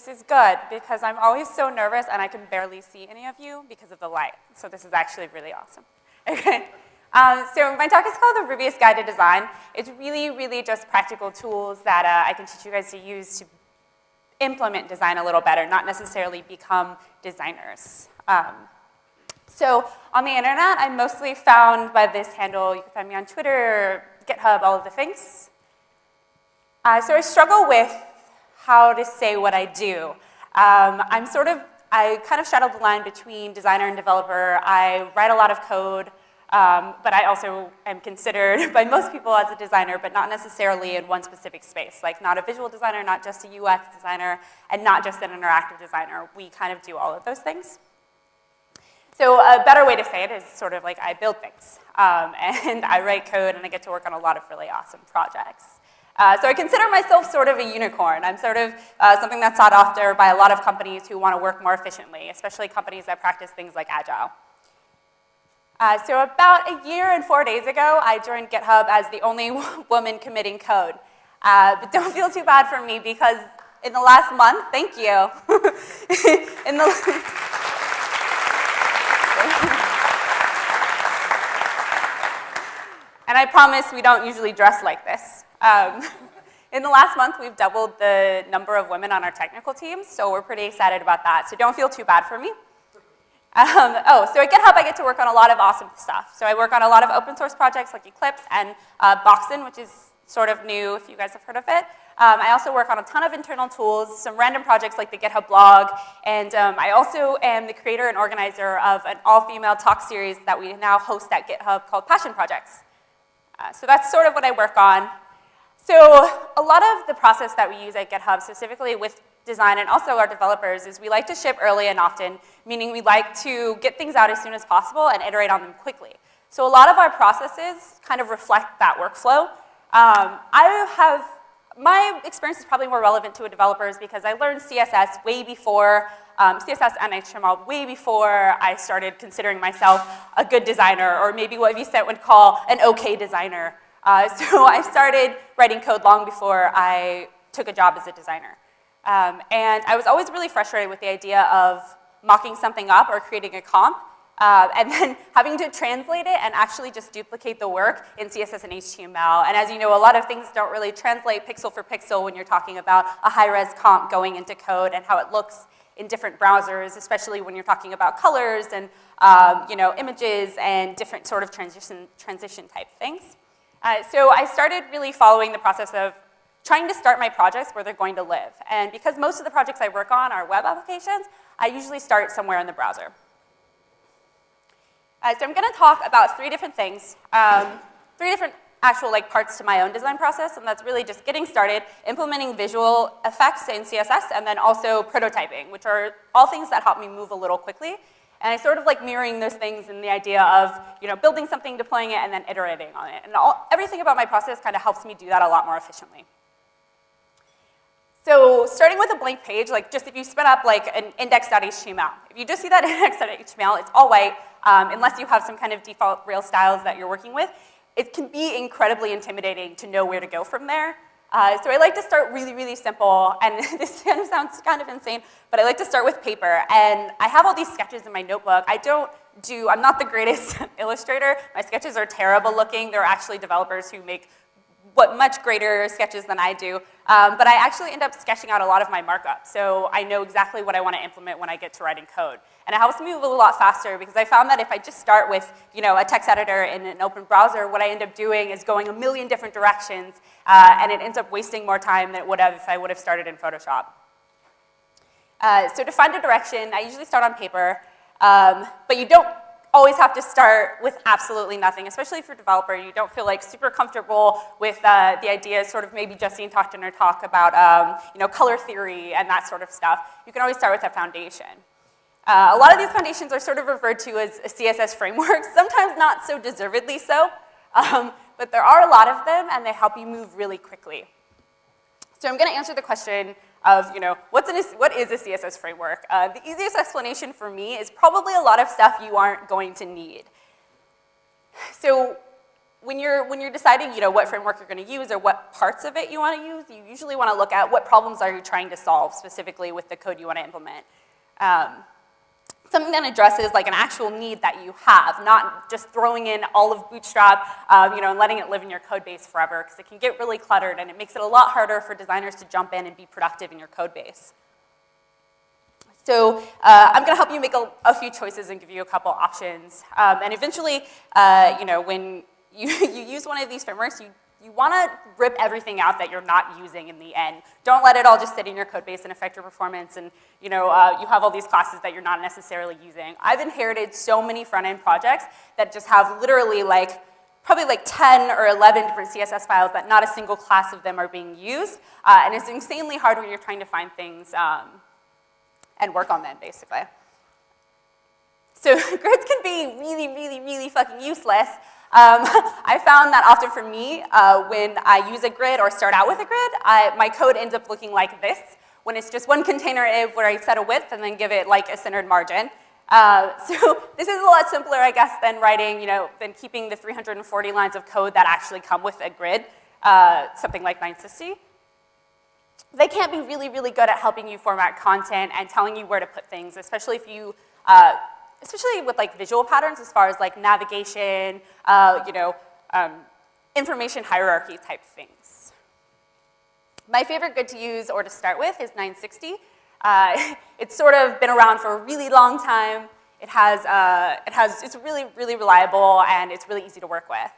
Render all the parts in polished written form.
this is good because I'm always so nervous and I can barely see any of you because of the light. So this is actually really awesome. Okay. So my talk is called the Rubyist Guide to Design. It's really, really just practical tools that I can teach you guys to use to implement design a little better, not necessarily become designers. So on the internet, I'm mostly found by this handle. You can find me on Twitter, GitHub, all of the things. So I struggle with how to say what I do. I kind of straddle the line between designer and developer. I write a lot of code, but I also am considered by most people as a designer, but not necessarily in one specific space. Like not a visual designer, not just a UX designer, and not just an interactive designer. We kind of do all of those things. So a better way to say it is sort of like I build things, and I write code, and I get to work on a lot of really awesome projects. So I consider myself sort of a unicorn. I'm sort of something that's sought after by a lot of companies who want to work more efficiently, especially companies that practice things like Agile. So about a year and 4 days ago, I joined GitHub as the only woman committing code. But don't feel too bad for me because in the last month, thank you. And I promise we don't usually dress like this. In the last month, we've doubled the number of women on our technical team, so we're pretty excited about that. So don't feel too bad for me. So at GitHub, I get to work on a lot of awesome stuff. So I work on a lot of open source projects like Eclipse and Boxen, which is sort of new if you guys have heard of it. I also work on a ton of internal tools, some random projects like the GitHub blog, and I also am the creator and organizer of an all-female talk series that we now host at GitHub called Passion Projects. So that's sort of what I work on. So a lot of the process that we use at GitHub, specifically with design and also our developers, is we like to ship early and often, meaning we like to get things out as soon as possible and iterate on them quickly. So a lot of our processes kind of reflect that workflow. My experience is probably more relevant to a developer's because I learned CSS way before, CSS and HTML way before I started considering myself a good designer, or maybe what Vicent would call an okay designer. So I started writing code long before I took a job as a designer. And I was always really frustrated with the idea of mocking something up or creating a comp, and then having to translate it and actually just duplicate the work in CSS and HTML. And as you know, a lot of things don't really translate pixel for pixel when you're talking about a high-res comp going into code and how it looks in different browsers, especially when you're talking about colors and images and different sort of transition type things. So I started really following the process of trying to start my projects where they're going to live. And because most of the projects I work on are web applications, I usually start somewhere in the browser. So I'm going to talk about three different things, three different actual parts to my own design process, and that's really just getting started, implementing visual effects in CSS, and then also prototyping, which are all things that help me move a little quickly. And I sort of like mirroring those things in the idea of building something, deploying it, and then iterating on it. And everything about my process kind of helps me do that a lot more efficiently. So starting with a blank page, just if you spin up an index.html, if you just see that index.html, it's all white, unless you have some kind of default Rails styles that you're working with. It can be incredibly intimidating to know where to go from there. So I like to start really, really simple, and this kind of sounds kind of insane, but I like to start with paper. And I have all these sketches in my notebook. I'm not the greatest illustrator. My sketches are terrible looking. There are actually developers who make much greater sketches than I do. But I actually end up sketching out a lot of my markup. So I know exactly what I want to implement when I get to writing code. And it helps me move a lot faster because I found that if I just start with a text editor in an open browser, what I end up doing is going a million different directions, and it ends up wasting more time than it would have if I would have started in Photoshop. So to find a direction, I usually start on paper, but you don't always have to start with absolutely nothing, especially if you're a developer. You don't feel super comfortable with the idea, sort of maybe Justine talked in her talk about color theory and that sort of stuff. You can always start with a foundation. A lot of these foundations are sort of referred to as CSS frameworks, sometimes not so deservedly so, but there are a lot of them, and they help you move really quickly. So I'm going to answer the question of, what is a CSS framework? The easiest explanation for me is probably a lot of stuff you aren't going to need. So when you're deciding, what framework you're going to use or what parts of it you want to use, you usually want to look at what problems are you trying to solve specifically with the code you want to implement. Something that addresses like an actual need that you have, not just throwing in all of Bootstrap, and letting it live in your code base forever, because it can get really cluttered and it makes it a lot harder for designers to jump in and be productive in your code base. So I'm going to help you make a few choices and give you a couple options. And eventually, when you use one of these frameworks, you want to rip everything out that you're not using in the end. Don't let it all just sit in your code base and affect your performance, and you have all these classes that you're not necessarily using. I've inherited so many front-end projects that just have literally probably 10 or 11 different CSS files that not a single class of them are being used, and it's insanely hard when you're trying to find things and work on them, basically. So grids can be really, really, really fucking useless. I found that often for me, when I use a grid or start out with a grid, my code ends up looking like this, when it's just one container where I set a width and then give it a centered margin. So this is a lot simpler, I guess, than writing, than keeping the 340 lines of code that actually come with a grid, something like 960. They can be really, really good at helping you format content and telling you where to put things, especially if you, especially with visual patterns as far as navigation, information hierarchy type things. My favorite grid to use or to start with is 960. It's sort of been around for a really long time. It's really, really reliable and it's really easy to work with.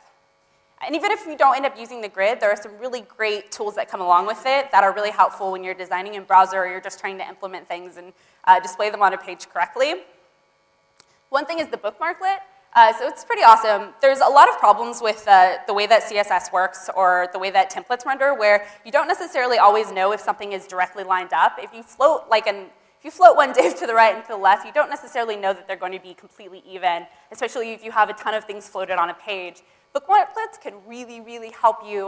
And even if you don't end up using the grid, there are some really great tools that come along with it that are really helpful when you're designing in browser or you're just trying to implement things and display them on a page correctly. One thing is the bookmarklet. So it's pretty awesome. There's a lot of problems with the way that CSS works or the way that templates render where you don't necessarily always know if something is directly lined up. If you float if you float one div to the right and to the left, you don't necessarily know that they're going to be completely even, especially if you have a ton of things floated on a page. Bookmarklets can really, really help you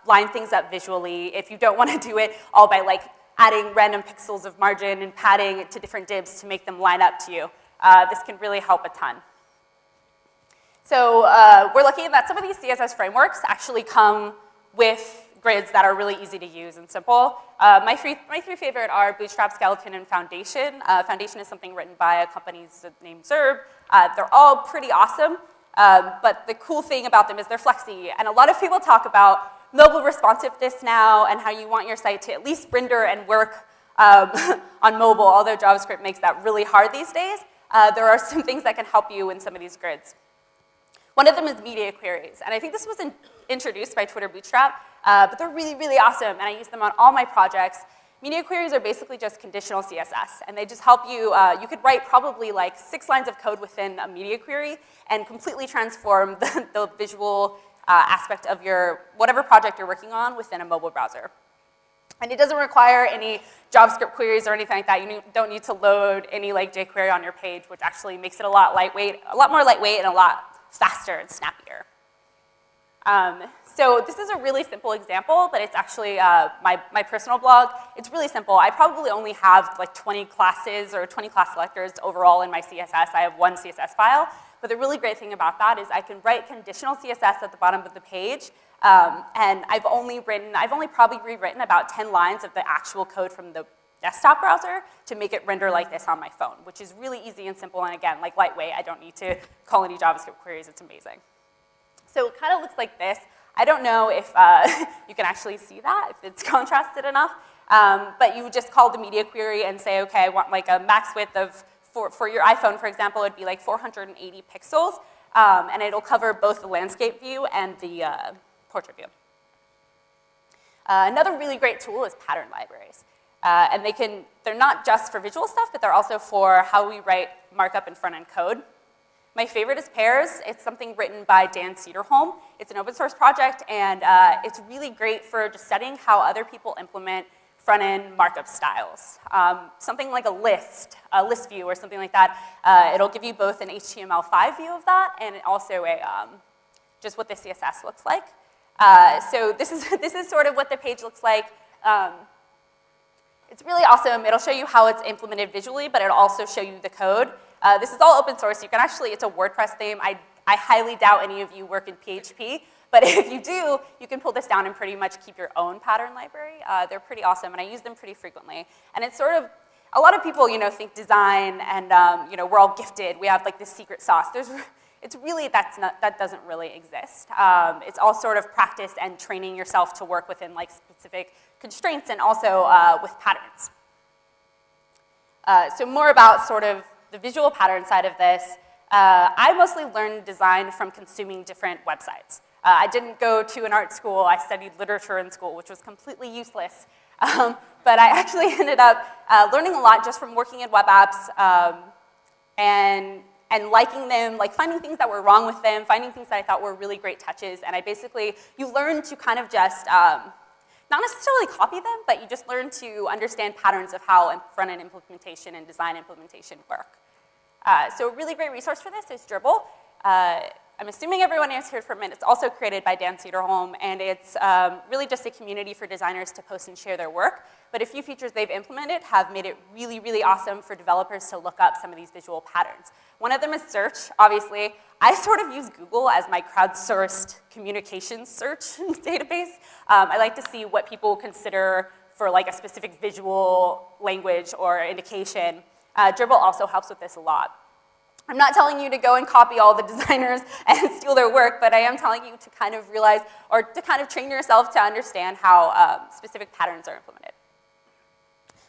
line things up visually if you don't want to do it all by adding random pixels of margin and padding it to different divs to make them line up to you. This can really help a ton. So we're looking at some of these CSS frameworks actually come with grids that are really easy to use and simple. My three favorite are Bootstrap, Skeleton, and Foundation. Foundation is something written by a company named Zerb. They're all pretty awesome. But the cool thing about them is they're flexy. And a lot of people talk about mobile responsiveness now and how you want your site to at least render and work on mobile, although JavaScript makes that really hard these days. There are some things that can help you in some of these grids. One of them is media queries. And I think this was introduced by Twitter Bootstrap, but they're really, really awesome. And I use them on all my projects. Media queries are basically just conditional CSS, and they just help you, you could write probably 6 lines of code within a media query and completely transform the visual aspect of your whatever project you're working on within a mobile browser. And it doesn't require any JavaScript queries or anything like that. You don't need to load any jQuery on your page, which actually makes it a lot more lightweight and a lot faster and snappier. So this is a really simple example, but it's actually my personal blog. It's really simple. I probably only have 20 classes or 20 class selectors overall in my CSS. I have one CSS file. But the really great thing about that is I can write conditional CSS at the bottom of the page. And I've only probably rewritten about 10 lines of the actual code from the desktop browser to make it render like this on my phone, which is really easy and simple. And again, lightweight. I don't need to call any JavaScript queries. It's amazing. So it kind of looks like this. I don't know if you can actually see that, if it's contrasted enough. But you would just call the media query and say, okay, I want a max width of, for your iPhone, for example, it would be 480 pixels. And it'll cover both the landscape view and the portrait view. Another really great tool is pattern libraries. And they're not just for visual stuff, but they're also for how we write markup in front-end code. My favorite is Pairs. It's something written by Dan Cederholm. It's an open source project, and it's really great for just studying how other people implement front-end markup styles. Something like a list view or something like that. It'll give you both an HTML5 view of that and also just what the CSS looks like. So this is sort of what the page looks like. It's really awesome. It'll show you how it's implemented visually, but it'll also show you the code. This is all open source. You can actually, it's a WordPress theme. I I highly doubt any of you work in PHP, but if you do, you can pull this down and pretty much keep your own pattern library. They're pretty awesome, and I use them pretty frequently. And it's sort of, a lot of people, think design and, we're all gifted. We have like this secret sauce. It's really, that doesn't really exist. It's all sort of practice and training yourself to work within like specific constraints and also with patterns. So more about sort of the visual pattern side of this. I mostly learned design from consuming different websites. I didn't go to an art school. I studied literature in school, which was completely useless. But I actually ended up learning a lot just from working in web apps and liking them, like finding things that were wrong with them, finding things that I thought were really great touches. And you learn to kind of just, not necessarily copy them, but you just learn to understand patterns of how front-end implementation and design implementation work. So a really great resource for this is Dribble. I'm assuming everyone has heard from it. It's also created by Dan Cederholm, and it's really just a community for designers to post and share their work. But a few features they've implemented have made it really, really awesome for developers to look up some of these visual patterns. One of them is search, obviously. I sort of use Google as my crowdsourced communications search database. I like to see what people consider for like a specific visual language or indication. Dribble also helps with this a lot. I'm not telling you to go and copy all the designers and steal their work, but I am telling you to kind of realize or to kind of train yourself to understand how specific patterns are implemented.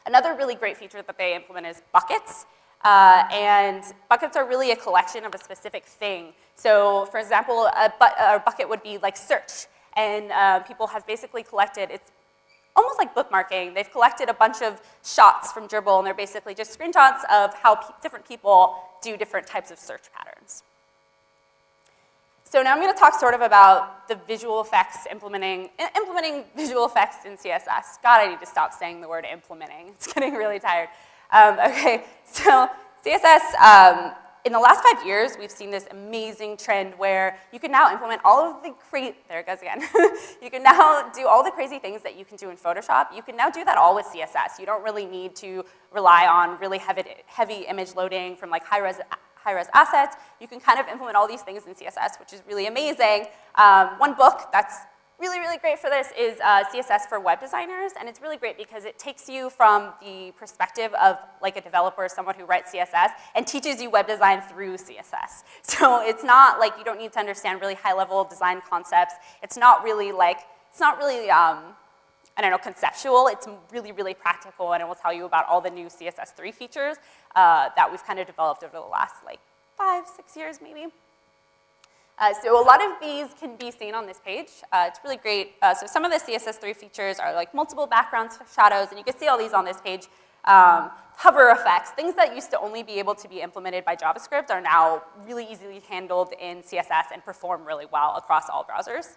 Another really great feature that they implement is buckets. And buckets are really a collection of a specific thing. So for example, a bucket would be like search. And people have basically collected, it's almost like bookmarking. They've collected a bunch of shots from Dribble, and they're basically just screenshots of how different people do different types of search patterns. So now I'm going to talk sort of about the visual effects, implementing visual effects in CSS. God, I need to stop saying the word implementing. It's getting really tired. Okay, so CSS, in the last 5 years, we've seen this amazing trend where you can now implement all of the there it goes again. You can now do all the crazy things that you can do in Photoshop. You can now do that all with CSS. You don't really need to rely on really heavy image loading from like high-res assets. You can kind of implement all these things in CSS, which is really amazing. One book that's really, really great for this is CSS for web designers, and it's really great because it takes you from the perspective of like a developer, someone who writes CSS, and teaches you web design through CSS. So it's not like you don't need to understand really high-level design concepts. It's not really I don't know, conceptual. It's really, really practical, and it will tell you about all the new CSS3 features that we've kind of developed over the last like 5-6 years maybe. So a lot of these can be seen on this page. It's really great. So some of the CSS3 features are like multiple background shadows, and you can see all these on this page. Hover effects, things that used to only be able to be implemented by JavaScript are now really easily handled in CSS and perform really well across all browsers.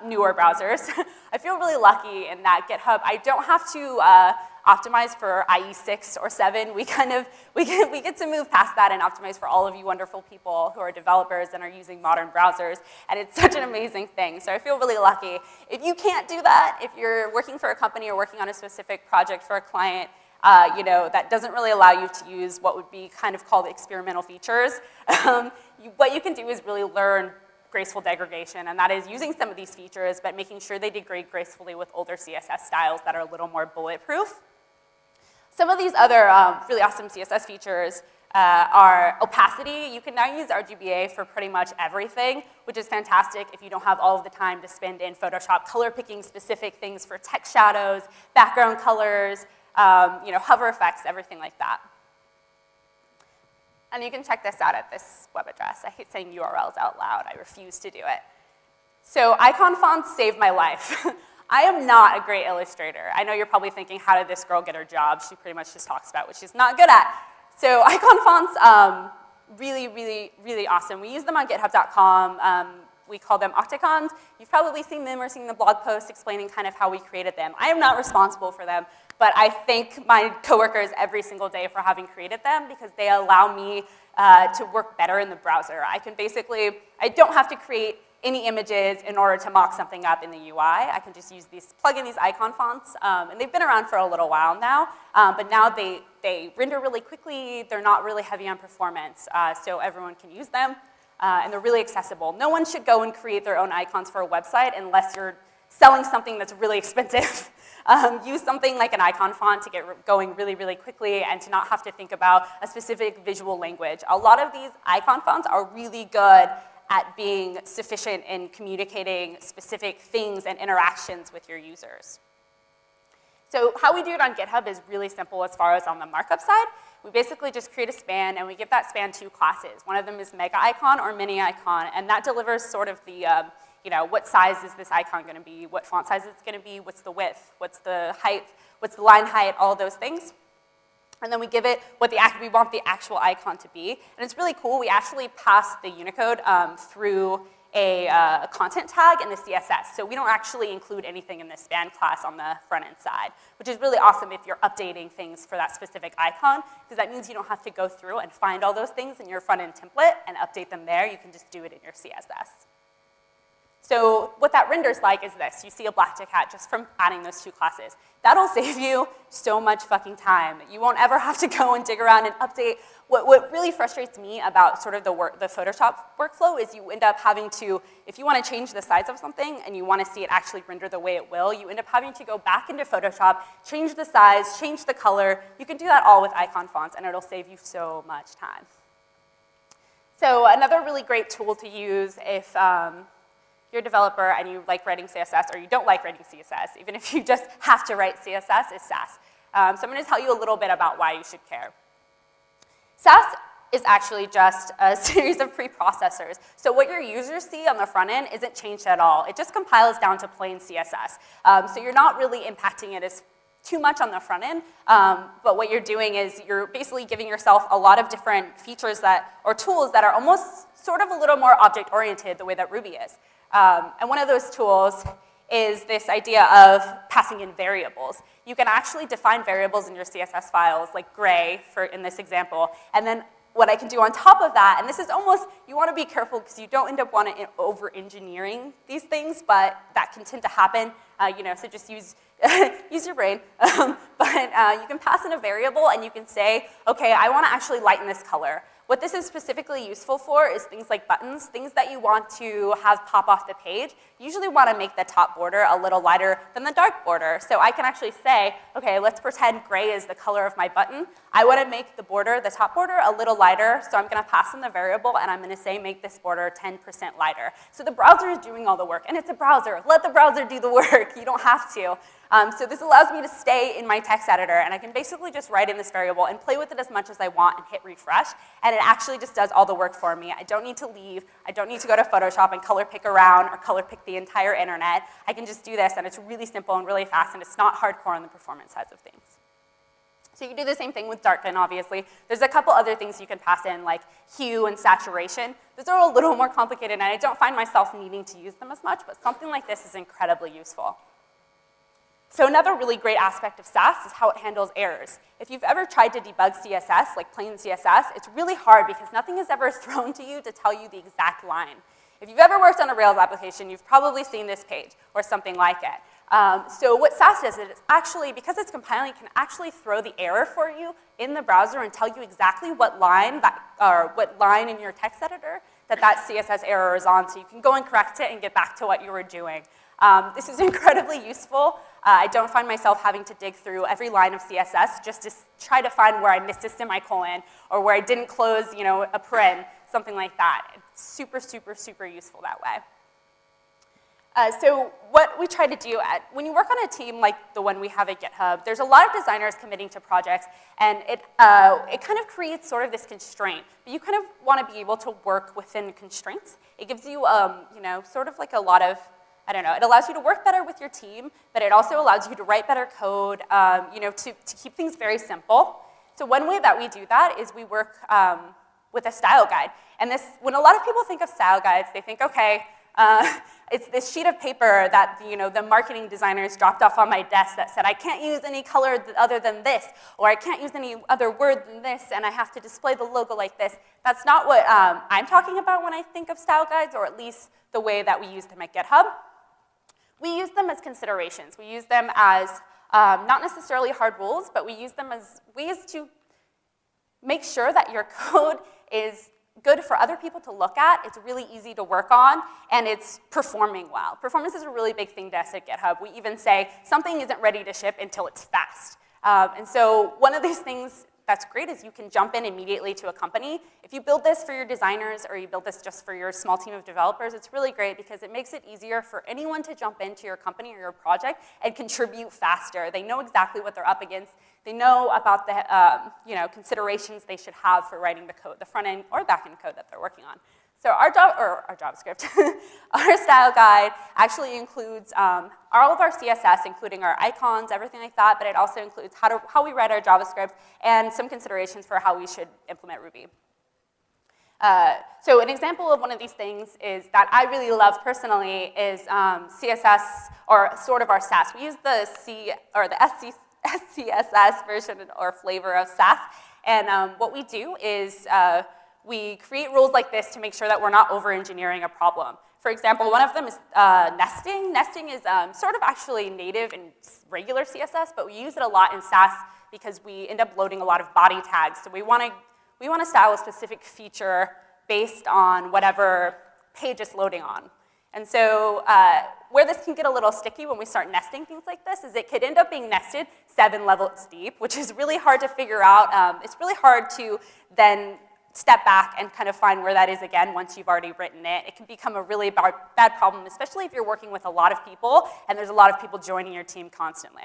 Newer browsers. I feel really lucky in that GitHub, I don't have to optimize for IE 6 or 7. We get to move past that and optimize for all of you wonderful people who are developers and are using modern browsers, and it's such an amazing thing. So I feel really lucky. If you can't do that, if you're working for a company or working on a specific project for a client, that doesn't really allow you to use what would be kind of called experimental features, what you can do is really learn graceful degradation, and that is using some of these features, but making sure they degrade gracefully with older CSS styles that are a little more bulletproof. Some of these other really awesome CSS features are opacity. You can now use RGBA for pretty much everything, which is fantastic if you don't have all of the time to spend in Photoshop color picking specific things for text shadows, background colors, hover effects, everything like that. And you can check this out at this web address. I hate saying URLs out loud. I refuse to do it. So icon fonts saved my life. I am not a great illustrator. I know you're probably thinking, how did this girl get her job? She pretty much just talks about what she's not good at. So icon fonts, really, really, really awesome. We use them on github.com. We call them octagons. You've probably seen them or seen the blog post explaining kind of how we created them. I am not responsible for them, but I thank my coworkers every single day for having created them because they allow me to work better in the browser. I don't have to create any images in order to mock something up in the UI. I can just plug in these icon fonts, and they've been around for a little while now, but now they render really quickly. They're not really heavy on performance, so everyone can use them. and they're really accessible. No one should go and create their own icons for a website unless you're selling something that's really expensive. Use something like an icon font to get going really, really quickly and to not have to think about a specific visual language. A lot of these icon fonts are really good at being sufficient in communicating specific things and interactions with your users. So how we do it on GitHub is really simple as far as on the markup side. We basically just create a span, and we give that span 2 classes. One of them is mega icon or mini icon, and that delivers sort of the, what size is this icon going to be, what font size it's going to be, what's the width, what's the height, what's the line height, all of those things. And then we give it what we want the actual icon to be. And it's really cool. We actually pass the Unicode through a content tag in the CSS. So we don't actually include anything in the span class on the front end side, which is really awesome if you're updating things for that specific icon, because that means you don't have to go through and find all those things in your front end template and update them there. You can just do it in your CSS. So what that renders like is this. You see a black tick hat just from adding those 2 classes. That'll save you so much fucking time. You won't ever have to go and dig around and update. What really frustrates me about sort of the Photoshop workflow is you end up having to, if you want to change the size of something and you want to see it actually render the way it will, you end up having to go back into Photoshop, change the size, change the color. You can do that all with icon fonts, and it'll save you so much time. So another really great tool to use if you're a developer and you like writing CSS, or you don't like writing CSS, even if you just have to write CSS, is Sass. So I'm going to tell you a little bit about why you should care. Sass is actually just a series of preprocessors. So what your users see on the front end isn't changed at all. It just compiles down to plain CSS. So you're not really impacting it as too much on the front end, but what you're doing is you're basically giving yourself a lot of different features or tools that are almost sort of a little more object-oriented the way that Ruby is. And one of those tools is this idea of passing in variables. You can actually define variables in your CSS files, like gray in this example, and then what I can do on top of that, and this is almost, you want to be careful because you don't end up over-engineering these things, but that can tend to happen, so just use your brain. But you can pass in a variable and you can say, okay, I want to actually lighten this color. What this is specifically useful for is things like buttons, things that you want to have pop off the page. You usually want to make the top border a little lighter than the dark border. So I can actually say, okay, let's pretend gray is the color of my button. I want to make the top border, a little lighter, so I'm going to pass in the variable, and I'm going to say make this border 10% lighter. So the browser is doing all the work, and it's a browser. Let the browser do the work. You don't have to. So this allows me to stay in my text editor, and I can basically just write in this variable and play with it as much as I want and hit refresh, and it actually just does all the work for me. I don't need to leave. I don't need to go to Photoshop and color pick around or color pick the entire internet. I can just do this, and it's really simple and really fast, and it's not hardcore on the performance sides of things. So you can do the same thing with darken, obviously. There's a couple other things you can pass in, like hue and saturation. Those are a little more complicated, and I don't find myself needing to use them as much, but something like this is incredibly useful. So another really great aspect of Sass is how it handles errors. If you've ever tried to debug CSS, like plain CSS, it's really hard because nothing is ever thrown to you to tell you the exact line. If you've ever worked on a Rails application, you've probably seen this page or something like it. So what Sass does is actually, because it's compiling, it can actually throw the error for you in the browser and tell you exactly what line in your text editor that CSS error is on, so you can go and correct it and get back to what you were doing. This is incredibly useful. I don't find myself having to dig through every line of CSS just to try to find where I missed a semicolon or where I didn't close, a paren, something like that. It's super, super, super useful that way. So what we try to do when you work on a team like the one we have at GitHub, there's a lot of designers committing to projects, and it kind of creates sort of this constraint. But you kind of want to be able to work within constraints. It gives you, sort of like a lot of, it allows you to work better with your team, but it also allows you to write better code, to keep things very simple. So one way that we do that is we work with a style guide. And when a lot of people think of style guides, they think, okay, it's this sheet of paper that the marketing designers dropped off on my desk that said, I can't use any color other than this, or I can't use any other word than this, and I have to display the logo like this. That's not what I'm talking about when I think of style guides, or at least the way that we use them at GitHub. We use them as considerations. We use them as not necessarily hard rules, but we use them as ways to make sure that your code is good for other people to look at, it's really easy to work on, and it's performing well. Performance is a really big thing to us at GitHub. We even say something isn't ready to ship until it's fast. And so one of these things that's great is you can jump in immediately to a company. If you build this for your designers or you build this just for your small team of developers, it's really great because it makes it easier for anyone to jump into your company or your project and contribute faster. They know exactly what they're up against. They know about the considerations they should have for writing the code, the front end or back end code that they're working on. So our JavaScript, our style guide actually includes all of our CSS, including our icons, everything like that, but it also includes how we write our JavaScript and some considerations for how we should implement Ruby. So an example of one of these things is that I really love personally is CSS, or sort of our Sass. We use the SCSS version or flavor of Sass, and what we do is we create rules like this to make sure that we're not over-engineering a problem. For example, one of them is nesting. Nesting is sort of actually native in regular CSS, but we use it a lot in Sass because we end up loading a lot of body tags. So we want to style a specific feature based on whatever page it's loading on. And so where this can get a little sticky when we start nesting things like this is it could end up being nested 7 levels deep, which is really hard to figure out. It's really hard to then step back and kind of find where that is again once you've already written it. It can become a really bad problem, especially if you're working with a lot of people and there's a lot of people joining your team constantly.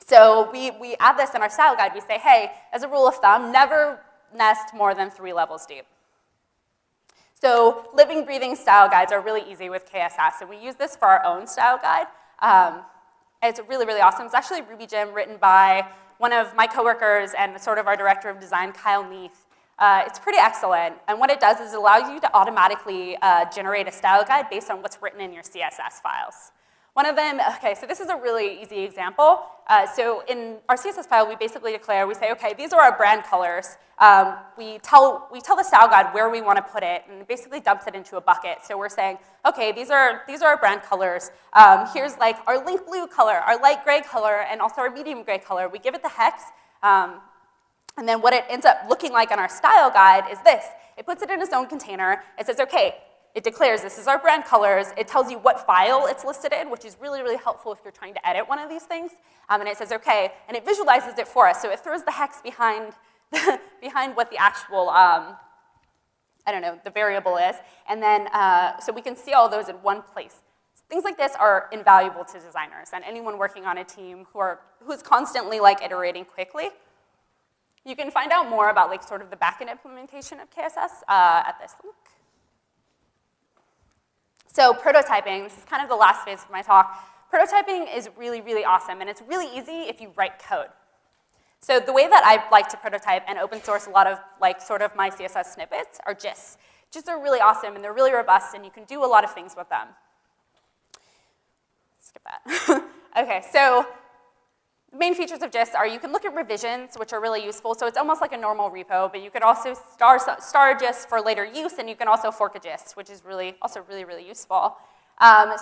So we add this in our style guide. We say, hey, as a rule of thumb, never nest more than 3 levels deep. So living, breathing style guides are really easy with KSS, and we use this for our own style guide. It's really, really awesome. It's actually a Ruby gem written by one of my coworkers and sort of our director of design, Kyle Neath. It's pretty excellent, and what it does is it allows you to automatically generate a style guide based on what's written in your CSS files. One of them, okay, so this is a really easy example. So in our CSS file, we basically declare, we say, okay, these are our brand colors. We tell the style guide where we want to put it, and it basically dumps it into a bucket. So we're saying, okay, these are our brand colors. Here's like our link blue color, our light gray color, and also our medium gray color. We give it the hex. And then what it ends up looking like on our style guide is this. It puts it in its own container. It says, okay, it declares this is our brand colors. It tells you what file it's listed in, which is really, really helpful if you're trying to edit one of these things. And it says, okay, and it visualizes it for us. So it throws the hex behind, behind what the actual, the variable is. And then, so we can see all those in one place. Things like this are invaluable to designers and anyone working on a team who's constantly like iterating quickly. You can find out more about like sort of the backend implementation of KSS at this link. So prototyping, this is kind of the last phase of my talk. Prototyping is really, really awesome, and it's really easy if you write code. So the way that I like to prototype and open source a lot of like sort of my CSS snippets are GISs. GISs are really awesome, and they're really robust, and you can do a lot of things with them. Skip that. Okay, so the main features of GIST are you can look at revisions, which are really useful. So it's almost like a normal repo, but you could also star a GIST for later use, and you can also fork a GIST, which is also really, really useful.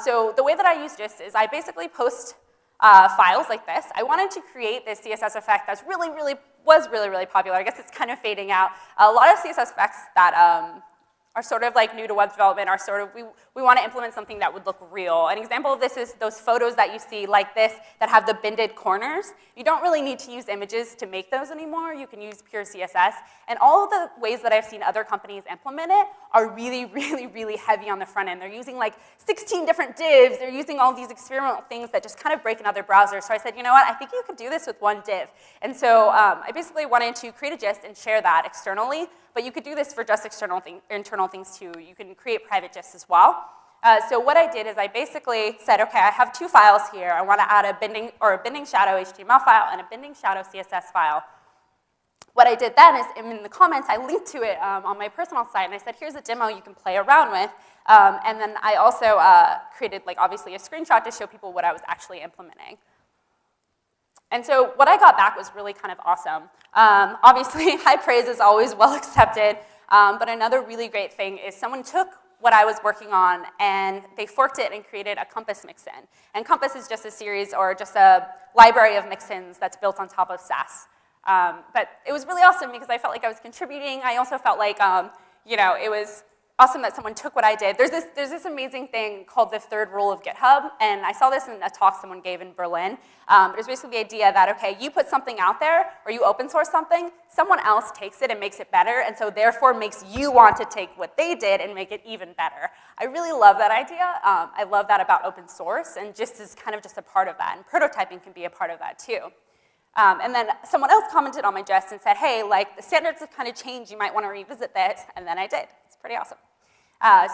So the way that I use GIST is I basically post files like this. I wanted to create this CSS effect that's was really, really popular. I guess it's kind of fading out. A lot of CSS effects that are sort of like new to web development are sort of, we want to implement something that would look real. An example of this is those photos that you see like this that have the bended corners. You don't really need to use images to make those anymore. You can use pure CSS. And all of the ways that I've seen other companies implement it are really, really, really heavy on the front end. They're using like 16 different divs. They're using all these experimental things that just kind of break in other browsers. So I said, you know what, I think you could do this with one div. And so I basically wanted to create a gist and share that externally. But you could do this for just internal things too. You can create private gists as well. So what I did is I basically said, okay, I have 2 files here. I want to add a bending shadow HTML file and a bending shadow CSS file. What I did then is in the comments, I linked to it on my personal site, and I said, here's a demo you can play around with. And then I also created, like, obviously a screenshot to show people what I was actually implementing. And so what I got back was really kind of awesome. Obviously, high praise is always well accepted, but another really great thing is someone took what I was working on and they forked it and created a Compass mixin. And Compass is just a series or just a library of mixins that's built on top of Sass. But it was really awesome because I felt like I was contributing. I also felt like it was awesome that someone took what I did. There's this amazing thing called the third rule of GitHub, and I saw this in a talk someone gave in Berlin. But it's basically the idea that, okay, you put something out there, or you open source something, someone else takes it and makes it better, and so therefore makes you want to take what they did and make it even better. I really love that idea. I love that about open source, and just is kind of just a part of that, and prototyping can be a part of that too. And then someone else commented on my jest and said, hey, like, the standards have kind of changed, you might want to revisit this, and then I did. It's pretty awesome.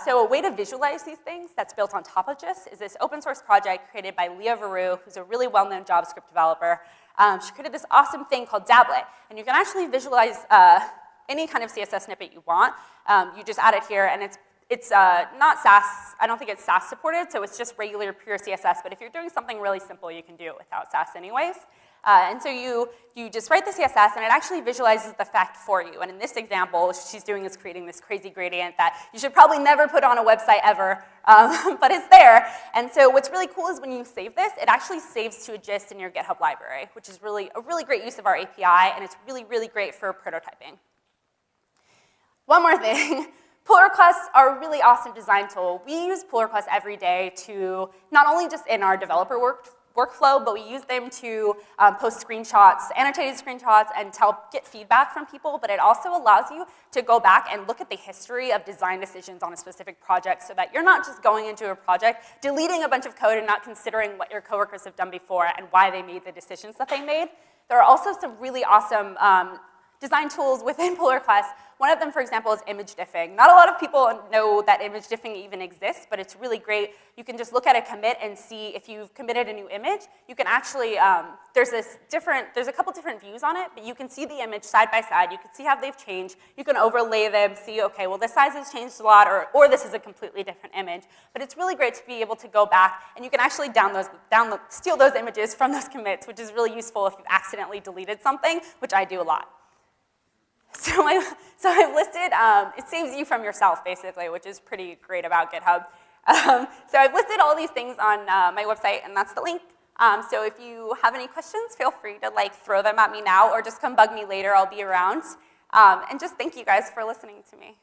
So a way to visualize these things that's built on top of Gist is this open source project created by Leah Veru, who's a really well-known JavaScript developer. She created this awesome thing called Dablet, and you can actually visualize any kind of CSS snippet you want. You just add it here, and it's not Sass. I don't think it's Sass supported, so it's just regular pure CSS, but if you're doing something really simple, you can do it without Sass anyways. And so you just write the CSS, and it actually visualizes the fact for you. And in this example, what she's doing is creating this crazy gradient that you should probably never put on a website ever, but it's there. And so what's really cool is when you save this, it actually saves to a gist in your GitHub library, which is really a really great use of our API, and it's really, really great for prototyping. One more thing. Pull requests are a really awesome design tool. We use pull requests every day to, not only just in our developer workflow, but we use them to post screenshots, annotated screenshots, and to help get feedback from people, but it also allows you to go back and look at the history of design decisions on a specific project so that you're not just going into a project, deleting a bunch of code and not considering what your coworkers have done before and why they made the decisions that they made. There are also some really awesome design tools within pull requests. One of them, for example, is image diffing. Not a lot of people know that image diffing even exists, but it's really great. You can just look at a commit and see if you've committed a new image. You can actually, there's a couple different views on it, but you can see the image side by side. You can see how they've changed. You can overlay them, see, okay, well, the size has changed a lot, or this is a completely different image. But it's really great to be able to go back, and you can actually steal those images from those commits, which is really useful if you've accidentally deleted something, which I do a lot. So I've listed, it saves you from yourself, basically, which is pretty great about GitHub. So I've listed all these things on my website, and that's the link. So if you have any questions, feel free to throw them at me now, or just come bug me later. I'll be around. And just thank you guys for listening to me.